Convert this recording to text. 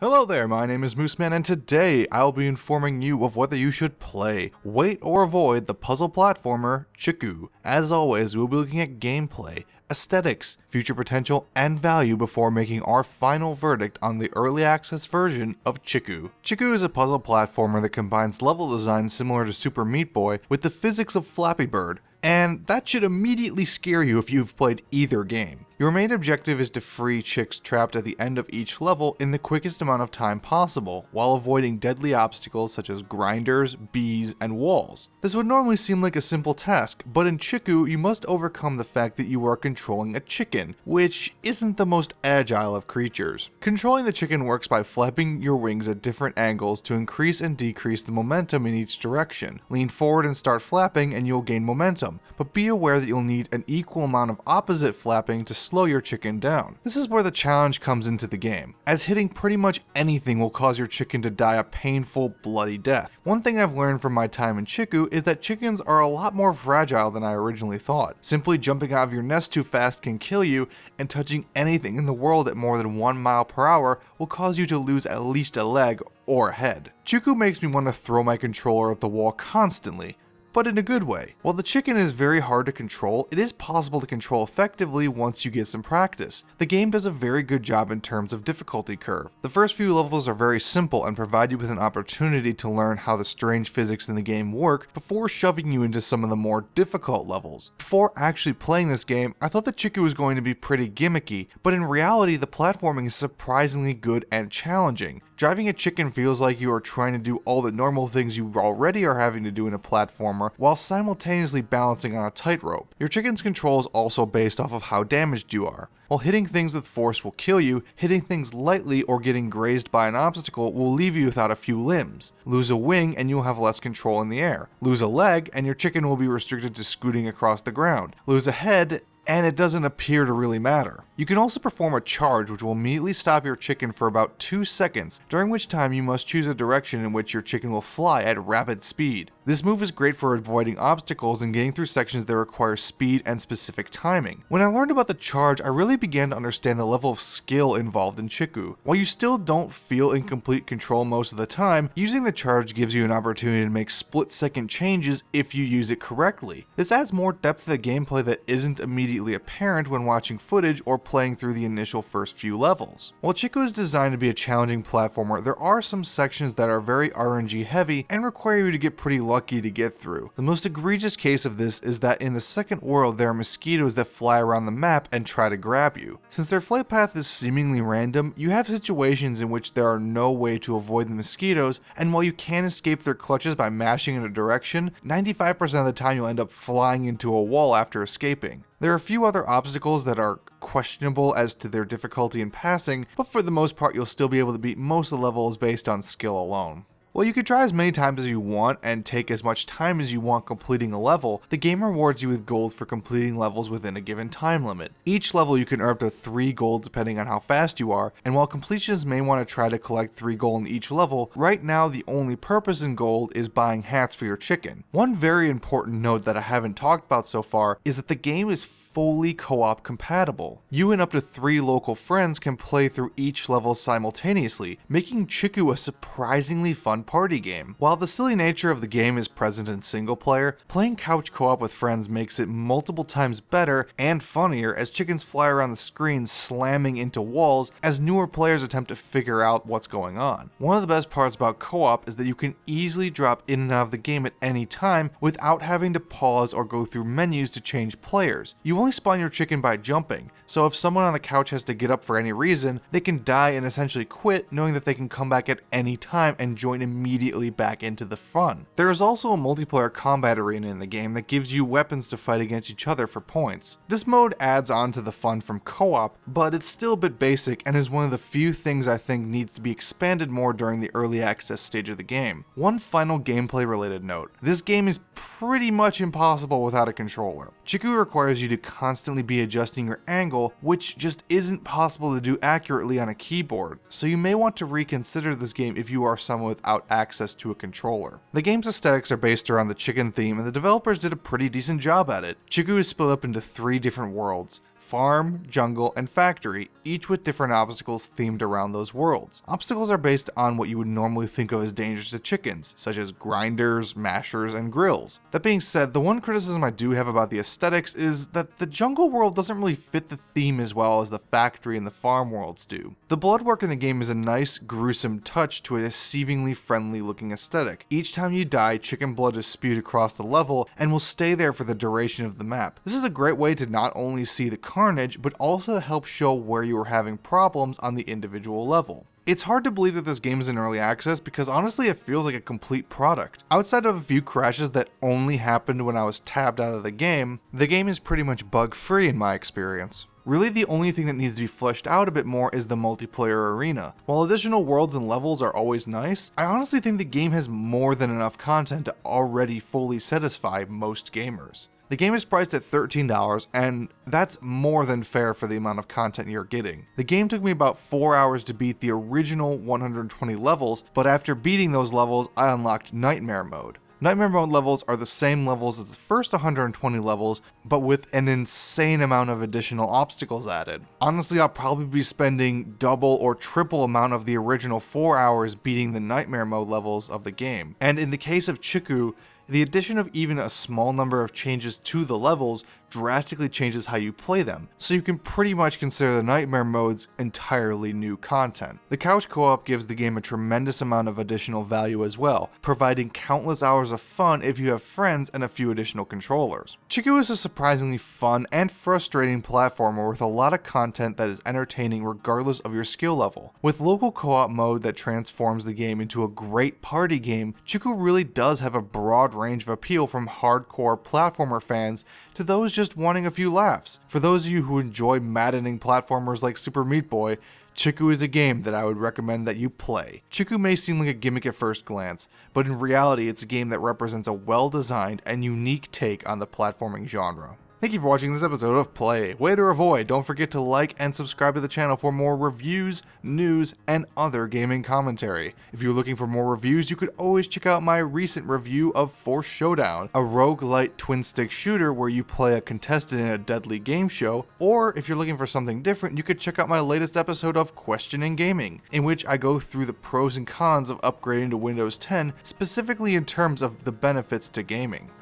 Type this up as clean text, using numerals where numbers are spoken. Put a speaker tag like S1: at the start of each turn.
S1: Hello there, my name is Mooseman, and today I'll be informing you of whether you should play, wait, or avoid the puzzle platformer Chicku. As always, we'll be looking at gameplay, aesthetics, future potential, and value before making our final verdict on the early access version of Chicku. Chicku is a puzzle platformer that combines level design similar to Super Meat Boy with the physics of Flappy Bird, and that should immediately scare you if you've played either game. Your main objective is to free chicks trapped at the end of each level in the quickest amount of time possible, while avoiding deadly obstacles such as grinders, bees, and walls. This would normally seem like a simple task, but in Chicku you must overcome the fact that you are controlling a chicken, which isn't the most agile of creatures. Controlling the chicken works by flapping your wings at different angles to increase and decrease the momentum in each direction. Lean forward and start flapping and you'll gain momentum, but be aware that you'll need an equal amount of opposite flapping to slow your chicken down. This is where the challenge comes into the game, as hitting pretty much anything will cause your chicken to die a painful, bloody death. One thing I've learned from my time in Chicku is that chickens are a lot more fragile than I originally thought. Simply jumping out of your nest too fast can kill you, and touching anything in the world at more than 1 mile per hour will cause you to lose at least a leg or a head. Chicku makes me want to throw my controller at the wall constantly, but in a good way. While the chicken is very hard to control, it is possible to control effectively once you get some practice. The game does a very good job in terms of difficulty curve. The first few levels are very simple and provide you with an opportunity to learn how the strange physics in the game work before shoving you into some of the more difficult levels. Before actually playing this game, I thought that Chicku was going to be pretty gimmicky, but in reality the platforming is surprisingly good and challenging. Driving a chicken feels like you are trying to do all the normal things you already are having to do in a platformer while simultaneously balancing on a tightrope. Your chicken's control is also based off of how damaged you are. While hitting things with force will kill you, hitting things lightly or getting grazed by an obstacle will leave you without a few limbs. Lose a wing and you'll have less control in the air. Lose a leg and your chicken will be restricted to scooting across the ground. Lose a head and it doesn't appear to really matter. You can also perform a charge which will immediately stop your chicken for about 2 seconds, during which time you must choose a direction in which your chicken will fly at rapid speed. This move is great for avoiding obstacles and getting through sections that require speed and specific timing. When I learned about the charge, I really began to understand the level of skill involved in Chicku. While you still don't feel in complete control most of the time, using the charge gives you an opportunity to make split-second changes if you use it correctly. This adds more depth to the gameplay that isn't immediately apparent when watching footage or playing through the initial first few levels. While Chicku is designed to be a challenging platformer, there are some sections that are very RNG heavy and require you to get pretty lucky to get through. The most egregious case of this is that in the second world there are mosquitoes that fly around the map and try to grab you. Since their flight path is seemingly random, you have situations in which there are no way to avoid the mosquitoes, and while you can escape their clutches by mashing in a direction, 95% of the time you'll end up flying into a wall after escaping. There are a few other obstacles that are questionable as to their difficulty in passing, but for the most part you'll still be able to beat most of the levels based on skill alone. While you can try as many times as you want and take as much time as you want completing a level, the game rewards you with gold for completing levels within a given time limit. Each level you can earn up to 3 gold depending on how fast you are, and while completionists may want to try to collect 3 gold in each level, right now the only purpose in gold is buying hats for your chicken. One very important note that I haven't talked about so far is that the game is fully co-op compatible. You and up to 3 local friends can play through each level simultaneously, making Chicku a surprisingly fun party game. While the silly nature of the game is present in single player, playing couch co-op with friends makes it multiple times better and funnier as chickens fly around the screen slamming into walls as newer players attempt to figure out what's going on. One of the best parts about co-op is that you can easily drop in and out of the game at any time without having to pause or go through menus to change players. You only spawn your chicken by jumping, so if someone on the couch has to get up for any reason, they can die and essentially quit knowing that they can come back at any time and join immediately back into the fun. There is also a multiplayer combat arena in the game that gives you weapons to fight against each other for points. This mode adds on to the fun from co-op, but it's still a bit basic and is one of the few things I think needs to be expanded more during the early access stage of the game. One final gameplay related note: this game is pretty much impossible without a controller. Chicku requires you to constantly be adjusting your angle, which just isn't possible to do accurately on a keyboard, so you may want to reconsider this game if you are someone without access to a controller. The game's aesthetics are based around the chicken theme, and the developers did a pretty decent job at it. Chicku is split up into 3 different worlds: farm, jungle, and factory, each with different obstacles themed around those worlds. Obstacles are based on what you would normally think of as dangerous to chickens, such as grinders, mashers, and grills. That being said, the one criticism I do have about the aesthetics is that the jungle world doesn't really fit the theme as well as the factory and the farm worlds do. The blood work in the game is a nice, gruesome touch to a deceivingly friendly looking aesthetic. Each time you die, chicken blood is spewed across the level and will stay there for the duration of the map. This is a great way to not only see the carnage, but also to help show where you are having problems on the individual level. It's hard to believe that this game is in early access because honestly it feels like a complete product. Outside of a few crashes that only happened when I was tabbed out of the game is pretty much bug free in my experience. Really the only thing that needs to be fleshed out a bit more is the multiplayer arena. While additional worlds and levels are always nice, I honestly think the game has more than enough content to already fully satisfy most gamers. The game is priced at $13, and that's more than fair for the amount of content you're getting. The game took me about 4 hours to beat the original 120 levels, but after beating those levels, I unlocked Nightmare Mode. Nightmare Mode levels are the same levels as the first 120 levels, but with an insane amount of additional obstacles added. Honestly, I'll probably be spending double or triple amount of the original 4 hours beating the Nightmare Mode levels of the game. And in the case of Chicku, the addition of even a small number of changes to the levels drastically changes how you play them, so you can pretty much consider the Nightmare Modes entirely new content. The couch co-op gives the game a tremendous amount of additional value as well, providing countless hours of fun if you have friends and a few additional controllers. Chicku is a surprisingly fun and frustrating platformer with a lot of content that is entertaining regardless of your skill level. With local co-op mode that transforms the game into a great party game, Chicku really does have a broad range of appeal from hardcore platformer fans to those just wanting a few laughs. For those of you who enjoy maddening platformers like Super Meat Boy, Chicku is a game that I would recommend that you play. Chicku may seem like a gimmick at first glance, but in reality it's a game that represents a well-designed and unique take on the platforming genre. Thank you for watching this episode of Play, Wait or Avoid. Don't forget to like and subscribe to the channel for more reviews, news, and other gaming commentary. If you're looking for more reviews, you could always check out my recent review of Force Showdown, a roguelite twin-stick shooter where you play a contestant in a deadly game show, or if you're looking for something different, you could check out my latest episode of Questioning Gaming, in which I go through the pros and cons of upgrading to Windows 10, specifically in terms of the benefits to gaming.